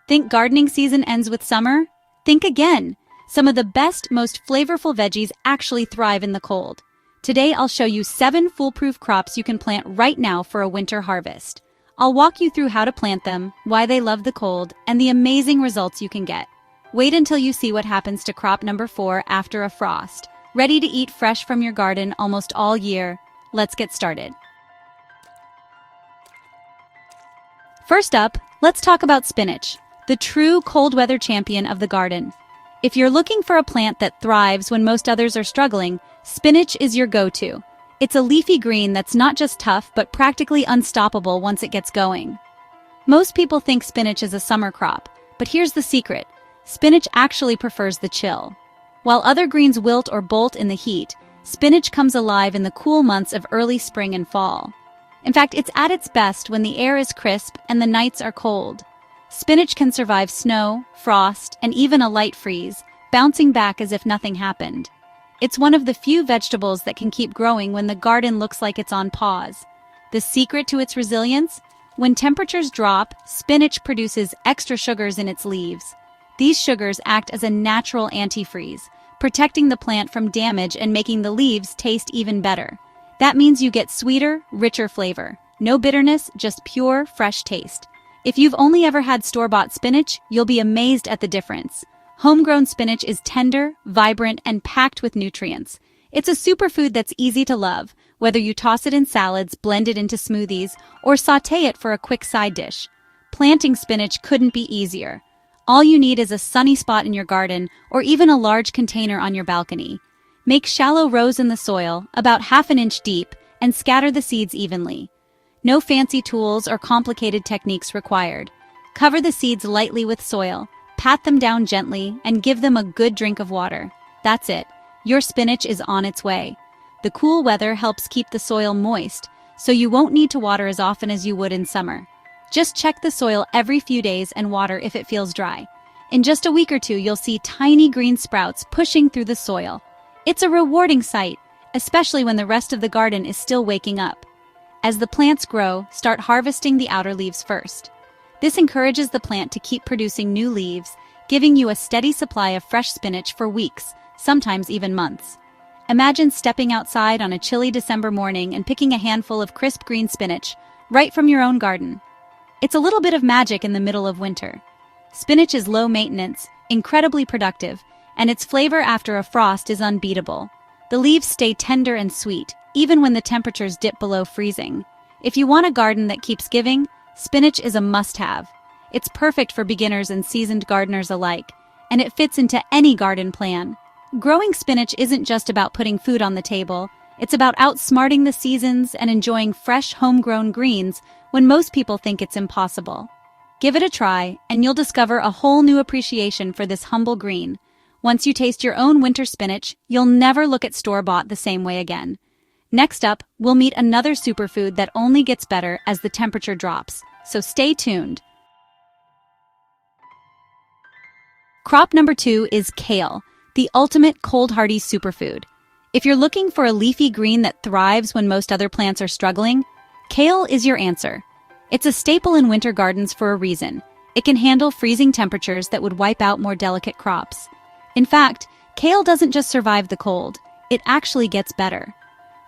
Think gardening season ends with summer? Think again. Some of the best, most flavorful veggies actually thrive in the cold. Today, I'll show you 7 foolproof crops you can plant right now for a winter harvest. I'll walk you through how to plant them, why they love the cold, and the amazing results you can get. Wait until you see what happens to crop number 4 after a frost. Ready to eat fresh from your garden almost all year. Let's get started. First up, let's talk about spinach, the true cold weather champion of the garden. If you're looking for a plant that thrives when most others are struggling, spinach is your go-to. It's a leafy green that's not just tough, but practically unstoppable once it gets going. Most people think spinach is a summer crop, but here's the secret. Spinach actually prefers the chill. While other greens wilt or bolt in the heat, spinach comes alive in the cool months of early spring and fall. In fact, it's at its best when the air is crisp and the nights are cold. Spinach can survive snow, frost, and even a light freeze, bouncing back as if nothing happened. It's one of the few vegetables that can keep growing when the garden looks like it's on pause. The secret to its resilience? When temperatures drop, spinach produces extra sugars in its leaves. These sugars act as a natural antifreeze, protecting the plant from damage and making the leaves taste even better. That means you get sweeter, richer flavor. No bitterness, just pure, fresh taste. If you've only ever had store-bought spinach, you'll be amazed at the difference. Homegrown spinach is tender, vibrant, and packed with nutrients. It's a superfood that's easy to love, whether you toss it in salads, blend it into smoothies, or sauté it for a quick side dish. Planting spinach couldn't be easier. All you need is a sunny spot in your garden, or even a large container on your balcony. Make shallow rows in the soil, about ½ inch deep, and scatter the seeds evenly. No fancy tools or complicated techniques required. Cover the seeds lightly with soil, pat them down gently, and give them a good drink of water. That's it. Your spinach is on its way. The cool weather helps keep the soil moist, so you won't need to water as often as you would in summer. Just check the soil every few days and water if it feels dry. In just a week or two, you'll see tiny green sprouts pushing through the soil. It's a rewarding sight, especially when the rest of the garden is still waking up. As the plants grow, start harvesting the outer leaves first. This encourages the plant to keep producing new leaves, giving you a steady supply of fresh spinach for weeks, sometimes even months. Imagine stepping outside on a chilly December morning and picking a handful of crisp green spinach right from your own garden. It's a little bit of magic in the middle of winter. Spinach is low maintenance, incredibly productive, and its flavor after a frost is unbeatable. The leaves stay tender and sweet, even when the temperatures dip below freezing. If you want a garden that keeps giving, spinach is a must-have. It's perfect for beginners and seasoned gardeners alike, and it fits into any garden plan. Growing spinach isn't just about putting food on the table, it's about outsmarting the seasons and enjoying fresh, homegrown greens when most people think it's impossible. Give it a try, and you'll discover a whole new appreciation for this humble green. Once you taste your own winter spinach, you'll never look at store-bought the same way again. Next up, we'll meet another superfood that only gets better as the temperature drops, so stay tuned. Crop number 2 is kale, the ultimate cold-hardy superfood. If you're looking for a leafy green that thrives when most other plants are struggling, kale is your answer. It's a staple in winter gardens for a reason. It can handle freezing temperatures that would wipe out more delicate crops. In fact, kale doesn't just survive the cold, it actually gets better.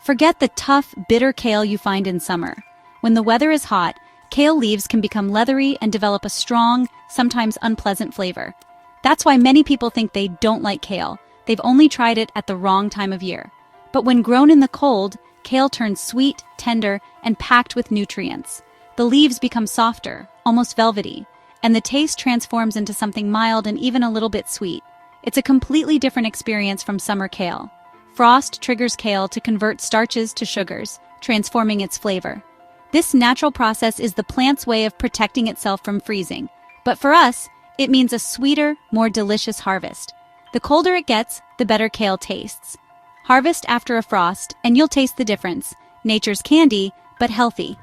Forget the tough, bitter kale you find in summer. When the weather is hot, kale leaves can become leathery and develop a strong, sometimes unpleasant flavor. That's why many people think they don't like kale. They've only tried it at the wrong time of year. But when grown in the cold, kale turns sweet, tender, and packed with nutrients. The leaves become softer, almost velvety, and the taste transforms into something mild and even a little bit sweet. It's a completely different experience from summer kale. Frost triggers kale to convert starches to sugars, transforming its flavor. This natural process is the plant's way of protecting itself from freezing. But for us, it means a sweeter, more delicious harvest. The colder it gets, the better kale tastes. Harvest after a frost, and you'll taste the difference. Nature's candy, but healthy.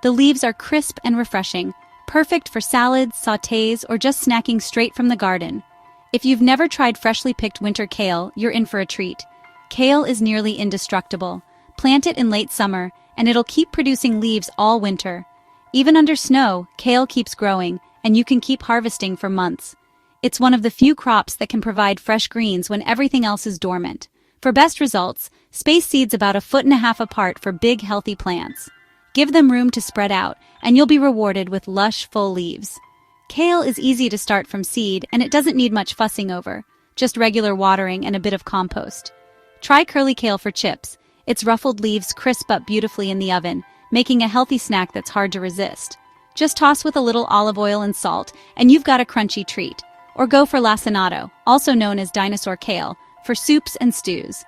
The leaves are crisp and refreshing, perfect for salads, sautés, or just snacking straight from the garden. If you've never tried freshly picked winter kale, you're in for a treat. Kale is nearly indestructible. Plant it in late summer, and it'll keep producing leaves all winter. Even under snow, kale keeps growing, and you can keep harvesting for months. It's one of the few crops that can provide fresh greens when everything else is dormant. For best results, space seeds about 1.5 feet apart for big, healthy plants. Give them room to spread out, and you'll be rewarded with lush, full leaves. Kale is easy to start from seed, and it doesn't need much fussing over, just regular watering and a bit of compost. Try curly kale for chips. Its ruffled leaves crisp up beautifully in the oven, making a healthy snack that's hard to resist. Just toss with a little olive oil and salt, and you've got a crunchy treat. Or go for lacinato, also known as dinosaur kale, for soups and stews.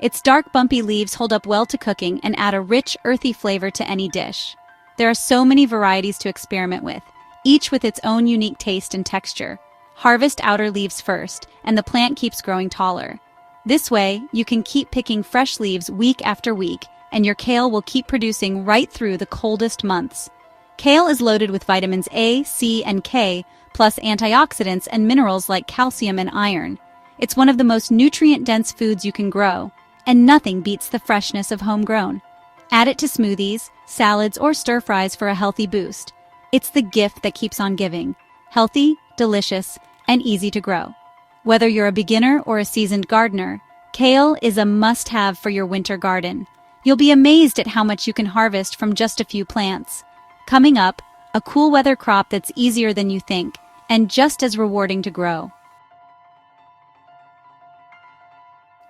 Its dark, bumpy leaves hold up well to cooking and add a rich, earthy flavor to any dish. There are so many varieties to experiment with, each with its own unique taste and texture. Harvest outer leaves first, and the plant keeps growing taller. This way, you can keep picking fresh leaves week after week, and your kale will keep producing right through the coldest months. Kale is loaded with vitamins A, C, and K, plus antioxidants and minerals like calcium and iron. It's one of the most nutrient-dense foods you can grow, and nothing beats the freshness of homegrown. Add it to smoothies, salads, or stir-fries for a healthy boost. It's the gift that keeps on giving. Healthy, delicious, and easy to grow. Whether you're a beginner or a seasoned gardener, kale is a must-have for your winter garden. You'll be amazed at how much you can harvest from just a few plants. Coming up, a cool weather crop that's easier than you think, and just as rewarding to grow.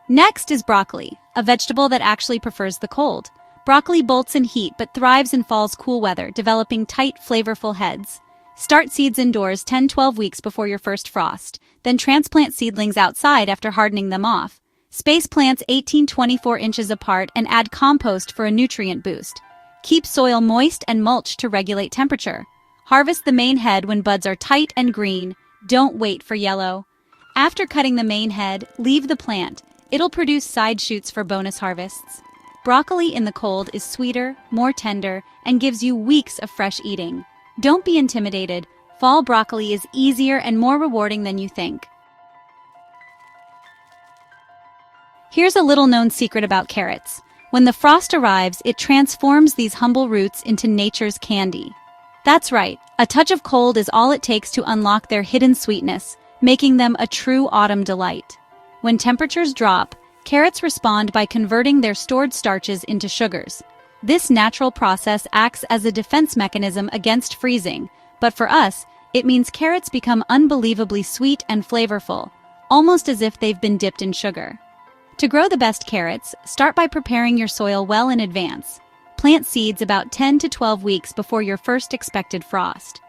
Next is broccoli, a vegetable that actually prefers the cold. Broccoli bolts in heat but thrives in fall's cool weather, developing tight, flavorful heads. Start seeds indoors 10-12 weeks before your first frost, then transplant seedlings outside after hardening them off. Space plants 18-24 inches apart and add compost for a nutrient boost. Keep soil moist and mulch to regulate temperature. Harvest the main head when buds are tight and green. Don't wait for yellow. After cutting the main head, leave the plant. It'll produce side shoots for bonus harvests. Broccoli in the cold is sweeter, more tender, and gives you weeks of fresh eating. Don't be intimidated. Fall broccoli is easier and more rewarding than you think. Here's a little-known secret about carrots. When the frost arrives, it transforms these humble roots into nature's candy. That's right, a touch of cold is all it takes to unlock their hidden sweetness, making them a true autumn delight. When temperatures drop, carrots respond by converting their stored starches into sugars. This natural process acts as a defense mechanism against freezing, but for us, it means carrots become unbelievably sweet and flavorful, almost as if they've been dipped in sugar. To grow the best carrots, start by preparing your soil well in advance. Plant seeds about 10 to 12 weeks before your first expected frost.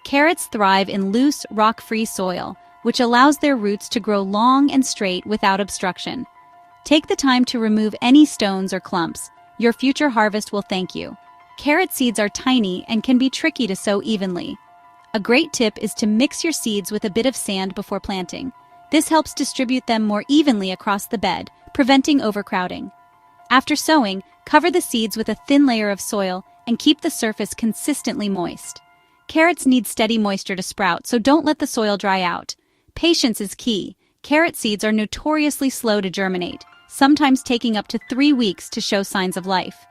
Carrots thrive in loose, rock-free soil, which allows their roots to grow long and straight without obstruction. Take the time to remove any stones or clumps. Your future harvest will thank you. Carrot seeds are tiny and can be tricky to sow evenly. A great tip is to mix your seeds with a bit of sand before planting. This helps distribute them more evenly across the bed, preventing overcrowding. After sowing, cover the seeds with a thin layer of soil and keep the surface consistently moist. Carrots need steady moisture to sprout, so don't let the soil dry out. Patience is key. Carrot seeds are notoriously slow to germinate, sometimes taking up to 3 weeks to show signs of life.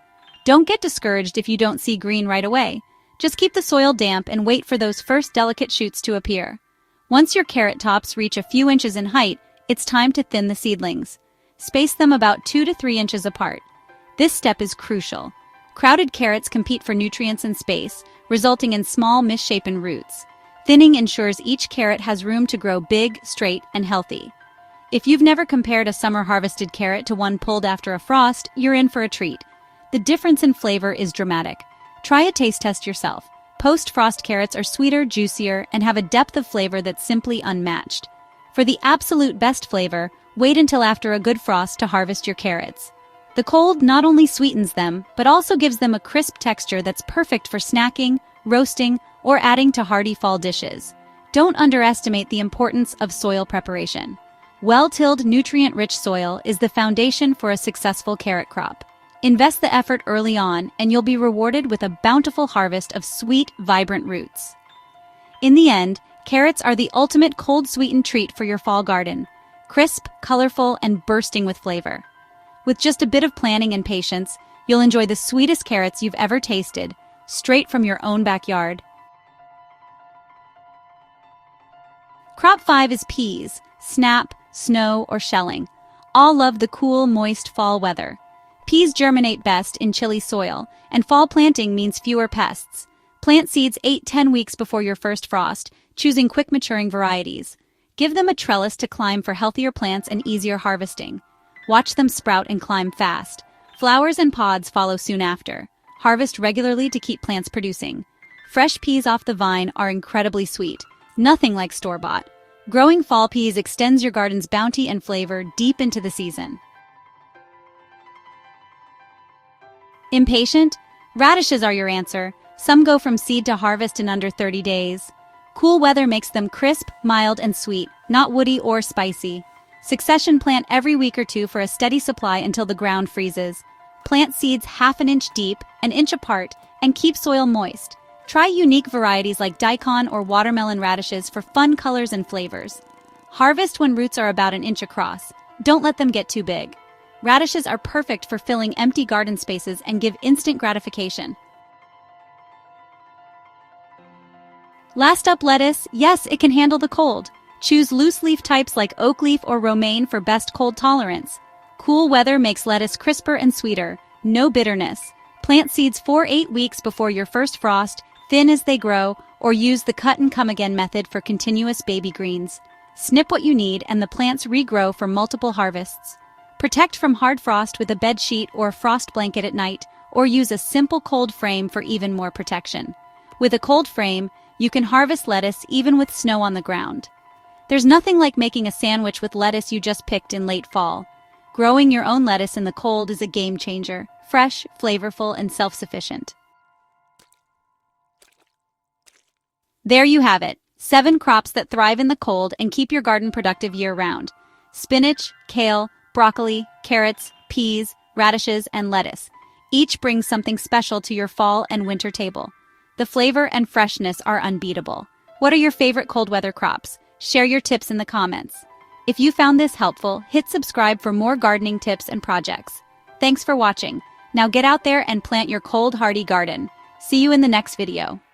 Don't get discouraged if you don't see green right away. Just keep the soil damp and wait for those first delicate shoots to appear. Once your carrot tops reach a few inches in height, it's time to thin the seedlings. Space them about 2 to 3 inches apart. This step is crucial. Crowded carrots compete for nutrients and space, resulting in small, misshapen roots. Thinning ensures each carrot has room to grow big, straight, and healthy. If you've never compared a summer-harvested carrot to one pulled after a frost, you're in for a treat. The difference in flavor is dramatic. Try a taste test yourself. Post-frost carrots are sweeter, juicier, and have a depth of flavor that's simply unmatched. For the absolute best flavor, wait until after a good frost to harvest your carrots. The cold not only sweetens them, but also gives them a crisp texture that's perfect for snacking, roasting, or adding to hearty fall dishes. Don't underestimate the importance of soil preparation. Well-tilled, nutrient-rich soil is the foundation for a successful carrot crop. Invest the effort early on, and you'll be rewarded with a bountiful harvest of sweet, vibrant roots. In the end, carrots are the ultimate cold-sweetened treat for your fall garden. Crisp, colorful, and bursting with flavor. With just a bit of planning and patience, you'll enjoy the sweetest carrots you've ever tasted, straight from your own backyard. Crop 5 is peas, snap, snow, or shelling. All love the cool, moist fall weather. Peas germinate best in chilly soil, and fall planting means fewer pests. Plant seeds 8-10 weeks before your first frost, choosing quick-maturing varieties. Give them a trellis to climb for healthier plants and easier harvesting. Watch them sprout and climb fast. Flowers and pods follow soon after. Harvest regularly to keep plants producing. Fresh peas off the vine are incredibly sweet. Nothing like store-bought. Growing fall peas extends your garden's bounty and flavor deep into the season. Impatient? Radishes are your answer. Some go from seed to harvest in under 30 days. Cool weather makes them crisp, mild, and sweet, not woody or spicy. Succession plant every week or two for a steady supply until the ground freezes. Plant seeds half an inch deep, an inch apart, and keep soil moist. Try unique varieties like daikon or watermelon radishes for fun colors and flavors. Harvest when roots are about an inch across. Don't let them get too big. Radishes are perfect for filling empty garden spaces and give instant gratification. Last up, lettuce. Yes, it can handle the cold. Choose loose leaf types like oak leaf or romaine for best cold tolerance. Cool weather makes lettuce crisper and sweeter. No bitterness. Plant seeds 4-8 weeks before your first frost, thin as they grow, or use the cut-and-come-again method for continuous baby greens. Snip what you need and the plants regrow for multiple harvests. Protect from hard frost with a bed sheet or a frost blanket at night, or use a simple cold frame for even more protection. With a cold frame, you can harvest lettuce even with snow on the ground. There's nothing like making a sandwich with lettuce you just picked in late fall. Growing your own lettuce in the cold is a game changer. Fresh, flavorful, and self-sufficient. There you have it, 7 crops that thrive in the cold and keep your garden productive year-round. Spinach, kale, broccoli, carrots, peas, radishes, and lettuce. Each brings something special to your fall and winter table. The flavor and freshness are unbeatable. What are your favorite cold weather crops? Share your tips in the comments. If you found this helpful, hit subscribe for more gardening tips and projects. Thanks for watching. Now get out there and plant your cold, hardy garden. See you in the next video.